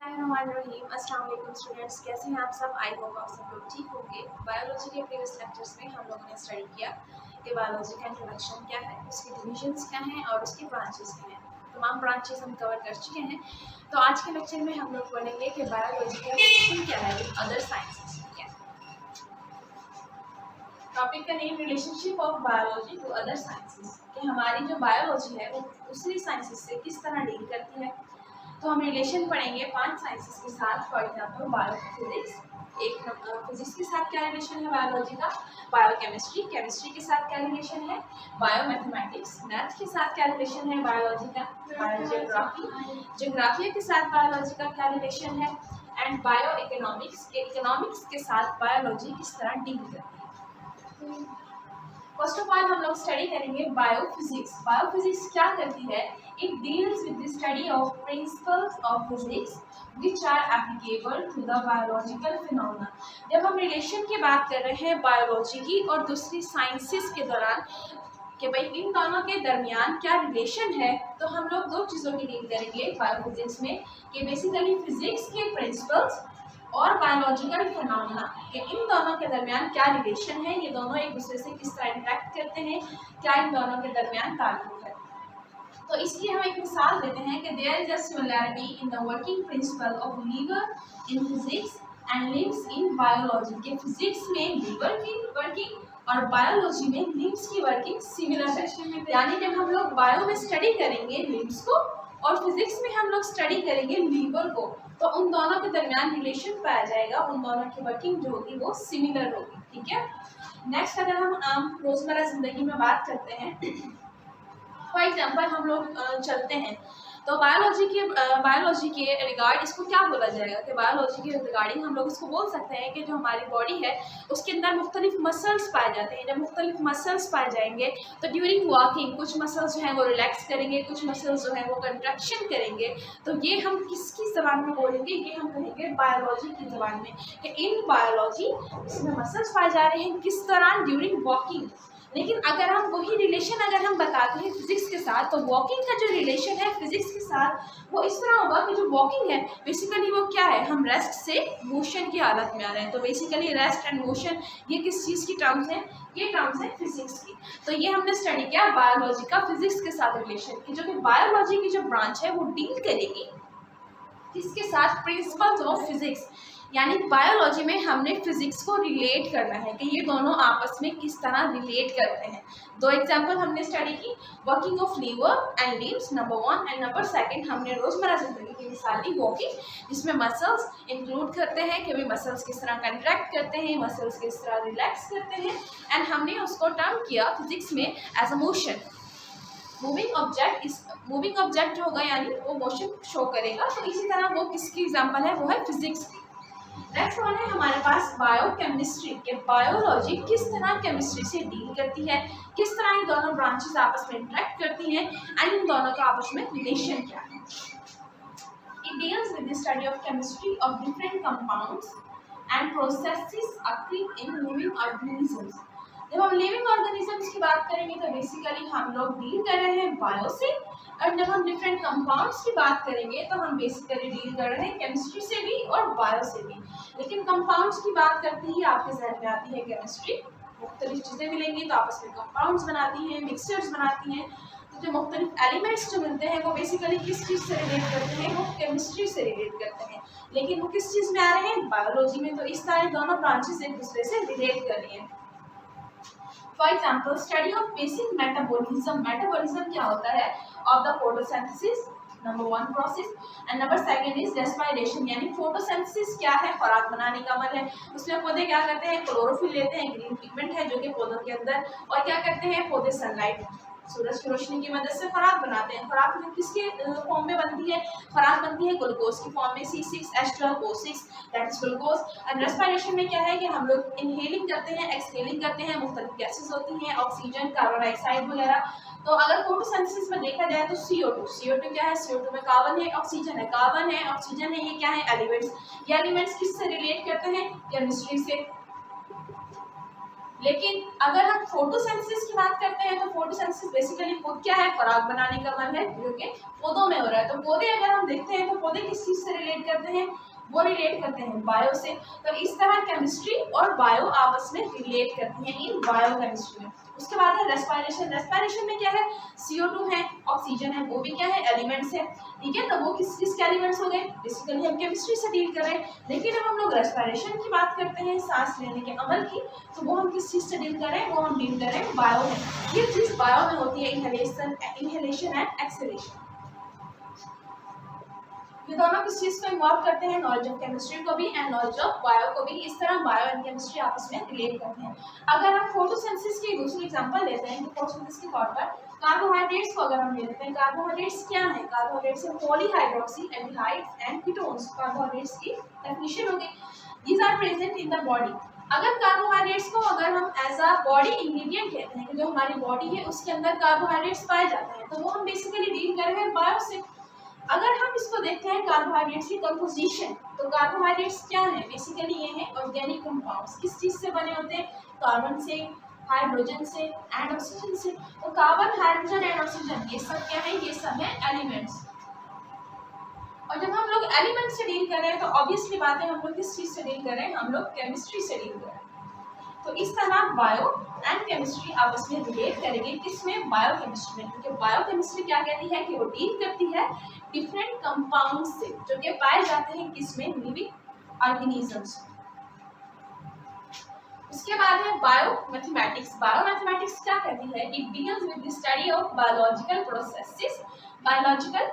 अस्सलाम वालेकुम स्टूडेंट्स, कैसे हैं आप सब। आई होप आप सब लोग ठीक होंगे। बायोलॉजी के प्रीवियस लेक्चर्स में हम लोगों ने स्टडी किया कि बायोलॉजी का इंट्रोडक्शन क्या है, उसके डिविजन्स क्या हैं और उसकी ब्रांचेस क्या हैं। तमाम ब्रांचेस हम कवर कर चुके हैं। तो आज के लेक्चर में हम लोग पढ़ेंगे कि बायोलॉजी का रिलेशन क्या है विद अदर साइंसेस। टॉपिक का name relationship of biology to other sciences, कि हमारी जो बायोलॉजी है वो दूसरी साइंसेस से किस तरह डील करती है। तो हम रिलेशन पढ़ेंगे 5 साइंसेस के साथ। फॉर एग्जांपल बायोफिजिक्स, एक फिजिक्स के साथ क्या रिलेशन है बायोलॉजी का, बायोकेमिस्ट्री, केमिस्ट्री के साथ क्या रिलेशन है, बायोमैथमेटिक्स, मैथ के साथ क्या रिलेशन है बायोलॉजी का, बायोजियोग्राफी, ज्योग्राफी के साथ बायोलॉजी का क्या रिलेशन है, एंड बायो इकोनॉमिक्स, इकोनॉमिक्स के साथ बायोलॉजी किस तरह डील करती है। फर्स्ट ऑफ ऑल हम लोग स्टडी करेंगे बायोफिजिक्स। बायोफिजिक्स क्या करती है, it deals with the study of principles of physics which are applicable to the biological phenomena. जब हम रिलेशन की बात कर रहे हैं बायोलॉजी की और दूसरी साइंसेस के दौरान कि भाई इन दोनों के दरमियान क्या रिलेशन है, तो हम लोग दो चीज़ों की डील करेंगे बायोफिजिक्स में, कि बेसिकली फिजिक्स के प्रिंसिपल्स और बायोलॉजिकल फिनोमेना कि इन दोनों के दरमियान क्या रिलेशन है, ये दोनों एक दूसरे से किस तरह इंटरेक्ट करते हैं, क्या इन दोनों के दरमियान ताल्लुक है। तो इसकी हम एक मिसाल देते हैं कि there is a similarity in the working principle of lever in physics and limbs in biology, के फिजिक्स में लीवर की वर्किंग और बायोलॉजी में लिम्स की वर्किंग सिमिलर है। यानी जब हम लोग बायो में स्टडी करेंगे लिम्स को और फिजिक्स में हम लोग स्टडी करेंगे लीवर को, तो उन दोनों के दरमियान रिलेशन पाया जाएगा, उन दोनों की वर्किंग जो होगी वो सिमिलर होगी। ठीक है। नेक्स्ट अगर हम आम रोजमर्रा जिंदगी में बात करते हैं, फॉर एग्जाम्पल हम लोग चलते हैं तो बायोलॉजी के रिगार्ड इसको क्या बोला जाएगा कि बायोलॉजी के रिगार्डिंग हम लोग इसको बोल सकते हैं कि जो हमारी बॉडी है उसके अंदर मुख्तलिफ मसल्स पाए जाते हैं। जब मुख्तलिफ मसल्स पाए जाएंगे तो ड्यूरिंग वॉकिंग कुछ मसल्स जो हैं वो रिलैक्स करेंगे, कुछ मसल्स जो हैं वो कंट्रैक्शन करेंगे। तो ये हम किसकी ज़बान में बोलेंगे, ये हम कहेंगे बायोलॉजी की ज़बान में, कि इन बायोलॉजी इसमें मसल्स पाए जा रहे हैं किस तरह, ड्यूरिंग वॉकिंग। लेकिन अगर हम वही रिलेशन अगर हम बताते हैं फिजिक्स के साथ, तो वॉकिंग का जो रिलेशन है फिजिक्स के साथ वो इस तरह होगा कि जो वॉकिंग है बेसिकली वो क्या है, हम रेस्ट से मोशन की हालत में आ रहे हैं। तो बेसिकली रेस्ट एंड मोशन ये किस चीज़ की टर्म्स हैं, ये टर्म्स हैं फिजिक्स की। तो ये हमने स्टडी किया बायोलॉजी का फिजिक्स के साथ रिलेशन की, जो कि बायोलॉजी की जो ब्रांच है वो डील करेगी किसके साथ, प्रिंसिपल्स ऑफ फिजिक्स। यानी बायोलॉजी में हमने फिजिक्स को रिलेट करना है कि ये दोनों आपस में किस तरह रिलेट करते हैं। दो एग्जांपल हमने स्टडी की, working of lever and limbs number 1, and number 2 हमने रोजमर्रा जिंदगी की मिसाल ली वॉकिंग, जिसमें मसल्स इंक्लूड करते हैं कि भाई मसल्स किस तरह कंट्रैक्ट करते हैं, मसल्स किस तरह रिलैक्स करते हैं, एंड हमने उसको टर्म किया फिजिक्स में as a motion. Moving object जो होगा यानी वो मोशन शो करेगा, तो इसी तरह वो किसकी एग्जांपल है, वो है फिजिक्स की। नेक्स्ट वन है हमारे पास बायोकेमिस्ट्री, के बायोलॉजी किस तरह केमिस्ट्री से डील करती है, किस तरह ये दोनों ब्रांचेस आपस में इंटरेक्ट करती हैं, एंड इन दोनों का आपस में रिलेशन क्या है। It deals with the study of chemistry of different compounds and processes occurring in living organisms. जब हम लिविंग ऑर्गेनिजम्स की बात करेंगे तो बेसिकली हम लोग डील कर रहे हैं बायो से, और जब हम डिफरेंट कंपाउंड्स की बात करेंगे तो हम बेसिकली डील कर रहे हैं केमिस्ट्री से भी और बायो से भी। लेकिन कंपाउंड्स की बात करते ही आपके जहन में आती है केमिस्ट्री, मुख्तलिफ चीज़ें मिलेंगी तो आपस में कंपाउंड्स बनाती हैं, मिक्सचर्स बनाती हैं। तो जो मुख्तलिफ एलिमेंट्स जो मिलते हैं वो बेसिकली किस चीज़ से रिलेट करते हैं, वो केमिस्ट्री से रिलेट करते हैं। लेकिन वो किस चीज़ में आ रहे हैं, बायोलॉजी में। तो इस तरह दोनों ब्रांचेस एक दूसरे से रिलेट कर रही हैं। For example study of basic metabolism. Metabolism क्या होता है, of the photosynthesis number 1 process, and number 2 is respiration. यानी फोटोसिंथेसिस क्या है, खुराक बनाने का अमल है। उसमें पौधे क्या करते हैं, क्लोरोफिल लेते हैं, ग्रीन पिगमेंट है जो कि पौधों के अंदर, और क्या करते हैं पौधे सनलाइट सूरज की रोशनी की मदद से खुराक बनाते हैं। खुराक में किसके फॉर्म में बनती है, खुराक बनती है ग्लूकोज की फॉर्म में, C6H12O6 that is glucose. And respiration में क्या है कि हम लोग इनहेलिंग करते हैं, एक्सहेलिंग करते हैं, मुख्तलिफ गैसेज होती हैं, ऑक्सीजन, कार्बन डाइऑक्साइड वगैरह। तो अगर फोटोसिंथेसिस में देखा जाए तो CO2 क्या है, CO2 में कार्बन है, ऑक्सीजन है, कार्बन है, ऑक्सीजन है, ये क्या है एलिमेंट्स। ये एलिमेंट्स किससे रिलेट करते हैं, केमिस्ट्री से। लेकिन अगर हम फोटोसिंथेसिस की बात करते हैं तो फोटोसिंथेसिस बेसिकली खुद क्या है, पराग बनाने का मन है जो कि पौधों में हो रहा है। तो पौधे अगर हम देखते हैं तो पौधे किस चीज से रिलेट करते हैं, वो रिलेट करते हैं बायो से। तो इस तरह केमिस्ट्री और बायो आपस में रिलेट करती हैं इन बायोकेमिस्ट्री में। उसके बाद है रेस्पिरेशन। रेस्पिरेशन में क्या है, CO2 है, ऑक्सीजन है, वो भी क्या है, एलिमेंट्स है। ठीक है, तो वो किस किस के एलिमेंट्स हो गए, बेसिकली हम केमिस्ट्री से डील कर रहे हैं। लेकिन जब हम लोग रेस्पिरेशन की बात करते हैं, सांस लेने के अमल की, तो वो हम किस चीज से डील कर रहे हैं, वो हम डील कर रहे हैं बायो में। ये चीज बायो में होती है, इनहेलेशन एंड एक्सहेलेशन। ये दोनों किस चीज को इन्वॉल्व करते हैं, नॉलेज ऑफ केमिस्ट्री को भी एंड नॉलेज ऑफ बायो को भी। इस तरह बायो एंड केमिस्ट्री आपस में रिलेट करते हैं। अगर हम फोटोसिंथेसिस की दूसरी एग्जांपल लेते हैं, तो फोटोसिंथेसिस के तौर पर कार्बोहाइड्रेट्स को अगर हम ले लेते हैं, कार्बोहाइड्रेट्स क्या है, कार्बोहाइड्रेट्स है polyhydroxy aldehydes and ketones. Carbohydrates की डेफिनेशन हो गई, these are present in the body. अगर कार्बोहाइड्रेट्स को अगर हम एज अ बॉडी इंग्रेडिएंट लेते हैं कि जो हमारी बॉडी है उसके अंदर कार्बोहाइड्रेट्स पाए जाते हैं, तो वो हम बेसिकली डील कर रहे हैं बायो से। अगर हम इसको देखते हैं कार्बोहाइड्रेट्स की कंपोजिशन, तो कार्बोहाइड्रेट्स क्या है, बेसिकली ये है ऑर्गेनिक कंपाउंड्स। किस चीज से बने होते हैं, कार्बन से, हाइड्रोजन से एंड ऑक्सीजन से। तो कार्बन, हाइड्रोजन एंड ऑक्सीजन ये सब क्या है, ये सब है एलिमेंट्स। और जब हम लोग एलिमेंट से डील कर रहे हैं तो ऑब्वियसली बात है हम लोग किस चीज से डील कर रहे हैं, हम लोग केमिस्ट्री से डील कर रहे हैं। तो इस तरह बायो एंड केमिस्ट्री आपस में रिलेट करेंगे, किसमें, बायोकेमिस्ट्री में। क्योंकि बायोकेमिस्ट्री क्या कहती है कि वो डील करती है डिफरेंट कंपाउंड से जो कि पाए जाते हैं किसमें, लिविंग ऑर्गेनिजम्स। उसके बाद है बायोमैथमेटिक्स। बायोमैथमेटिक्स क्या कहती है, it deals with the study of biological processes, biological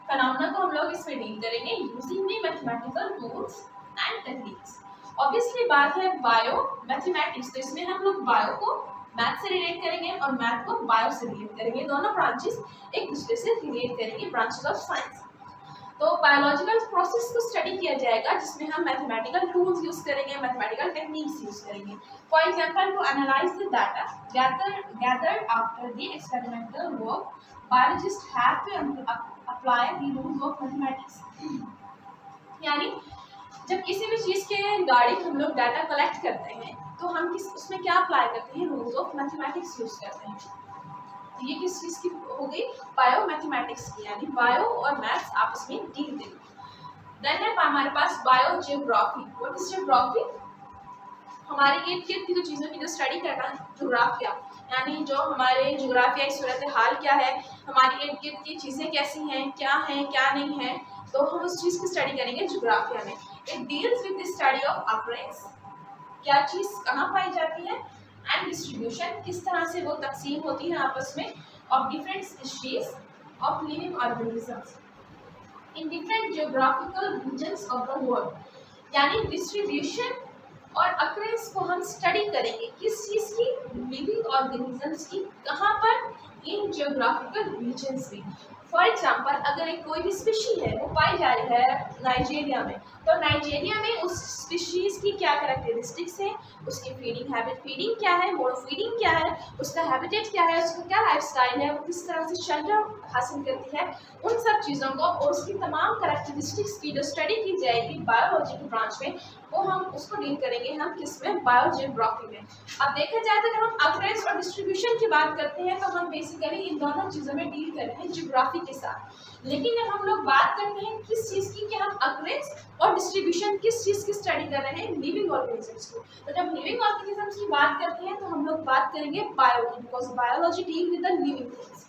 phenomena को हम लोग इसमें डील करेंगे using the mathematical tools and techniques. Obviously बात है बायो मैथमेटिक्स, तो इसमें हम लोग बायो को मैथ से रिलेट करेंगे और मैथ को बायो से रिलेट करेंगे। दोनों ब्रांचेस एक दूसरे से रिलेट करेंगे, ब्रांचेस ऑफ साइंस। तो बायोलॉजिकल प्रोसेस को स्टडी किया जाएगा जिसमें हम मैथमेटिकल टूल्स यूज करेंगे, मैथमेटिकल टेक्निक्स यूज करेंगे। For example, to analyze the data gathered after the experimental work, biologists have to apply the rules of mathematics। यानी जब किसी भी चीज के रिगार्डिंग हम लोग डाटा कलेक्ट करते हैं तो हम किस उसमें क्या अप्लाई करते हैं, रूल्स ऑफ मैथमेटिक्स यूज करते हैं। तो ये किस चीज की हो गई, बायो मैथमेटिक्स की, यानी बायो और मैथ्स आपस में डील करेंगे। देन है हमारे पास biogeography. What is geography, हमारे इर्द गिर्द की जो चीज़ों की जो स्टडी करना है, जोग्राफिया, यानी जो हमारे जोग्राफियाई सूरत हाल क्या है, हमारी इर्द गिर्द की चीज़ें कैसी हैं, क्या नहीं है, तो हम उस चीज़ की स्टडी करेंगे जोग्राफिया में। It deals with the study of occurrence, क्या चीज़ कहाँ पाई जाती है, एंड डिस्ट्रीब्यूशन, किस तरह से वो तकसीम होती है आपस में, of different species of living organisms in different geographical regions of the world. यानी डिस्ट्रीब्यूशन और अक्रेंस को हम स्टडी करेंगे, किस चीज़ की, लिविंग ऑर्गेनिजम्स की, कहाँ पर, इन जियोग्राफिकल रीजन्स में। फॉर एग्जांपल, अगर एक कोई भी स्पीशी है वो पाई जा रही है नाइजीरिया में, तो नाइजीरिया में उस स्पीशीज की क्या कैरेक्टरिस्टिक्स है, उसकी फीडिंग हैबिट, फीडिंग क्या है, मोड ऑफ फीडिंग क्या है, उसका हैबिटेट क्या है, उसका क्या लाइफस्टाइल है, वो किस तरह से शेल्टर हासिल करती है, उन सब चीज़ों को और उसकी तमाम कैरेक्टरिस्टिक्स की जो स्टडी की जाएगी बायोलॉजी की ब्रांच में, वो हम उसको डील करेंगे हम किसमें, बायोजियोग्राफी में। अब देखा जाए तो जब हम अक्रेंस और डिस्ट्रीब्यूशन की बात करते हैं तो हम बेसिकली इन दोनों चीज़ों में डील कर रहे हैं जियोग्राफी के साथ। लेकिन जब हम लोग बात करते हैं किस चीज़ की, कि हम अक्रेंस और डिस्ट्रीब्यूशन किस चीज़ की स्टडी कर रहे हैं, लिविंग ऑर्गेनिजम्स को। तो जब लिविंग ऑर्गेनिजम्स की बात करते हैं तो हम लोग बात करेंगे बायो की, because biology deal with the living things.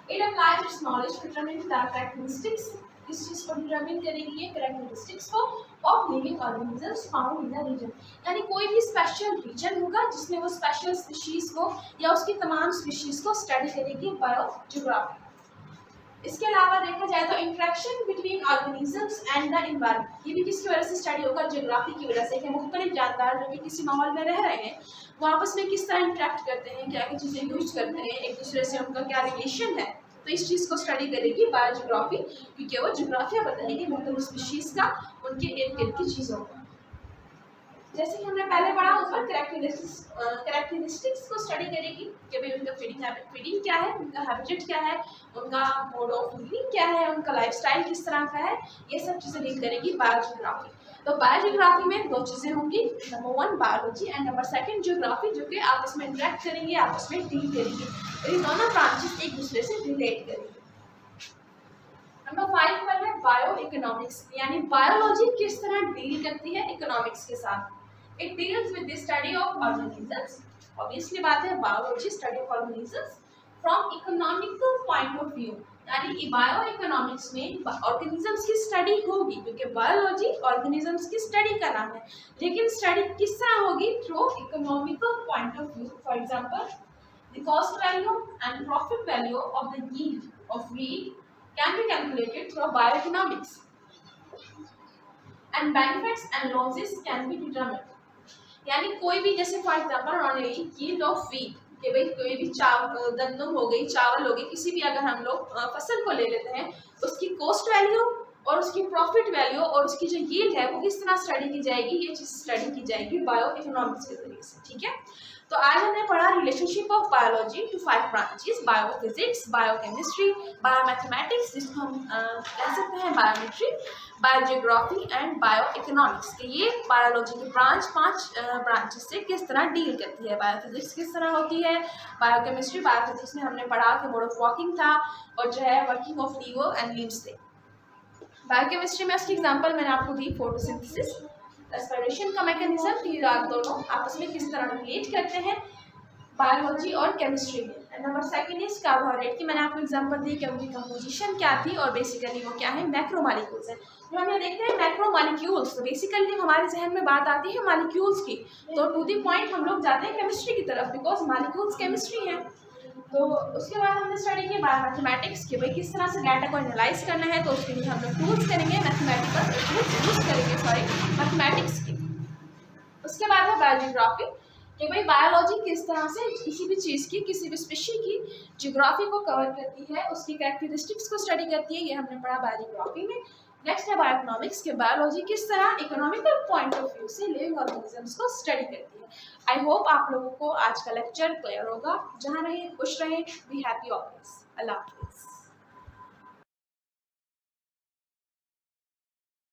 It applies its knowledge to determine the characteristics, इस चीज को डिटरमिन करेगी ये कैरेक्टरिस्टिक्स को, of living organisms found in the region. यानी कोई भी स्पेशल रीजन होगा जिसमें वो स्पेशल स्पीशीज को या उसकी तमाम स्पीशीज को स्टडी करेगी बायोजियोग्राफी। इसके अलावा देखा जाए तो interaction between organisms and the environment, ये भी किसकी वजह से स्टडी होगा, जियोग्राफी की वजह से, कि मुख्तलिफ जानदार जो कि किसी माहौल में रह रहे हैं वो आपस में किस तरह इंटरेक्ट करते हैं, क्या क्या चीज़ें यूज करते हैं एक दूसरे से, उनका क्या रिलेशन है। तो इस चीज़ को स्टडी करेगी बायोजियोग्राफी, क्योंकि वो जियोग्राफिया बताएगी मुख्तलिफ स्पीशीज का, उनके इर्द गिर्द की चीज़ों को। जैसे कि हमने पहले पढ़ा ऊपर, कैरेक्टरिस्टिक्स को स्टडी करेगी कि भाई उनका फीडिंग क्या है, उनका हैबिटेट क्या है, उनका मोड ऑफ लिविंग क्या है, उनका लाइफस्टाइल किस तरह का है, ये सब चीज़ें डील करेगी बायोजियोग्राफी। तो बायोजियोग्राफी में दो चीजें होंगी, number 1 biology and number 2 geography, जो कि आपस में इंटरेक्ट करेंगे, आपस में डील करेंगे, तो ये दोनों ब्रांचेस एक दूसरे से रिलेट करेंगे। नंबर 5 पर है बायो इकोनॉमिक्स, यानी बायोलॉजी किस तरह डील करती है इकोनॉमिक्स के साथ। It deals with the study of organisms, obviously बात है biology study of organisms from economical point of view, यानी बायो इकोनॉमिक्स में ऑर्गेनिजम्स की स्टडी होगी, क्योंकि बायोलॉजी ऑर्गेनिजम्स की स्टडी का नाम है, लेकिन स्टडी किस तरह होगी, through economical point of view. For example, the cost value and profit value of the yield of wheat can be calculated through bioeconomics, and benefits and losses can be determined। यानी कोई भी, जैसे for example only yield of wheat, कि भाई कोई भी चावल, गंदम हो गई, चावल हो गई, किसी भी अगर हम लोग फसल को ले लेते हैं, उसकी कॉस्ट वैल्यू और उसकी प्रॉफिट वैल्यू और उसकी जो यील्ड है वो किस तरह स्टडी की जाएगी, ये चीज़ स्टडी की जाएगी बायो इकोनॉमिक्स के जरिए से, ठीक है। तो आज हमने पढ़ा relationship of biology to 5 branches, biophysics, biochemistry, biomathematics, जिसको हम कह सकते हैं biometry, biogeography and bio economics, के ये बायोलॉजी की ब्रांच 5 ब्रांचेस से किस तरह डील करती है। बायोफिजिक्स किस तरह होती है, बायोकेमिस्ट्री, बायोफिजिक्स में हमने पढ़ा कि मोड ऑफ वॉकिंग था और जो है working of lever and limbs थे। बायोकेमिस्ट्री में उसकी एग्जांपल मैंने आपको दी, फोटोसिंथेसिस, रेस्पिरेशन का मैकेनिज्म, ये दोनों आपस में किस तरह रिलेट करते हैं बायोलॉजी और केमिस्ट्री में। नंबर 2 इज कार्बोहाइड्रेट की मैंने आपको एग्जांपल दी कि उनकी कंपोजिशन क्या थी, और बेसिकली वो क्या है, मैक्रोमॉलिक्यूल्स है। जो हम देखते हैं मैक्रोमॉलिक्यूल्स, तो बेसिकली हमारे जहन में बात आती है मॉलिक्यूल्स की, तो टू द पॉइंट हम लोग जाते हैं केमिस्ट्री की तरफ, बिकॉज मॉलिक्यूल्स केमिस्ट्री है। तो उसके बाद हमने स्टडी की बायोमैथमेटिक्स की, भाई किस तरह से डाटा को एनालाइज करना है, तो उसके लिए हम लोग टूल्स करेंगे, मैथमेटिकल टूल्स यूज करेंगे, मैथमेटिक्स की। उसके बाद है बायोजियोग्राफी, कि भाई बायोलॉजी किस तरह से किसी भी चीज़ की, किसी भी स्पीशीज की जियोग्राफी को कवर करती है, उसकी कैरेक्टरिस्टिक्स को स्टडी करती है, ये हमने पढ़ा बायोजियोग्राफी में। नेक्स्ट है बायोइकोनॉमिक्स, के बायोलॉजी किस तरह इकोनॉमिकल पॉइंट ऑफ व्यू से लिविंग ऑर्गेनिजम्स को स्टडी करती है। आई होप आप लोगों को आज का लेक्चर क्लियर होगा। जहाँ रहें खुश रहें, बी हैप्पी ऑलवेज। अल्लाह हाफिज़।